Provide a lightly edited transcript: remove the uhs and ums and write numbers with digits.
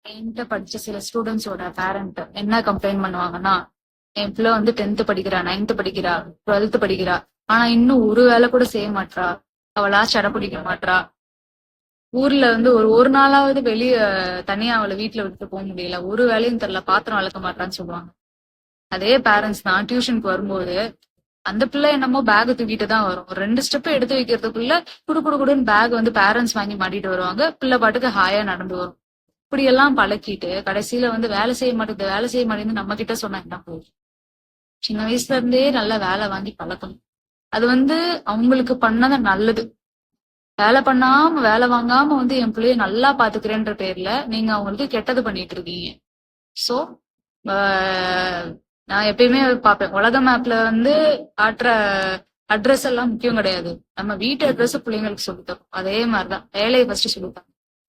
என்கிட்ட படிச்ச சில ஸ்டூடெண்ட்ஸோட பேரண்ட் என்ன கம்ப்ளைண்ட் பண்ணுவாங்கன்னா, என் பிள்ளை வந்து 10th படிக்கிறா, 9th படிக்கிறா, 12th படிக்கிறா, ஆனா இன்னும் ஒரு வேலை கூட செய்ய மாட்றா, அவளா சடை பிடிக்க மாட்றா, ஊர்ல வந்து ஒரு நாளாவது வெளிய தனியா அவளை வீட்டுல விட்டு போக முடியல, ஒரு வேலையும் தெரியல, பாத்திரம் வளர்க்க மாட்டான்னு சொல்லுவாங்க. அதே பேரண்ட்ஸ் தான் டியூஷனுக்கு வரும்போது அந்த பிள்ளை என்னமோ பேக் தூக்கிட்டு தான் வரும். ஒரு 2 ஸ்டெப் எடுத்து வைக்கிறதுக்குள்ள குடுன்னு பேக் வந்து பேரண்ட்ஸ் வாங்கி மாட்டிட்டு வருவாங்க. பிள்ளை பாட்டுக்கு ஹாயா நடந்து வரும். இப்படி எல்லாம் பழக்கிட்டு கடைசியில வந்து வேலை செய்ய மாட்டேங்குது நம்ம கிட்ட சொன்னா என்ன போகுது? சின்ன வயசுல இருந்தே நல்லா வேலை வாங்கி பழக்கணும். அது வந்து அவங்களுக்கு பண்ணத நல்லது. வேலை வாங்காம வந்து என் பிள்ளைய நல்லா பாத்துக்கிறேன்ற பேர்ல நீங்க அவங்களுக்கு கெட்டது பண்ணிட்டு இருக்கீங்க. சோ நான் எப்பயுமே பாப்பேன், உலக மேப்ல வந்து காட்டுற அட்ரஸ் எல்லாம் முக்கியம் கிடையாது. நம்ம வீட்டு அட்ரஸ் பிள்ளைங்களுக்கு சொல்லித்தரும். அதே மாதிரிதான் வேலையை ஃபர்ஸ்ட் சொல்லித்தரும்.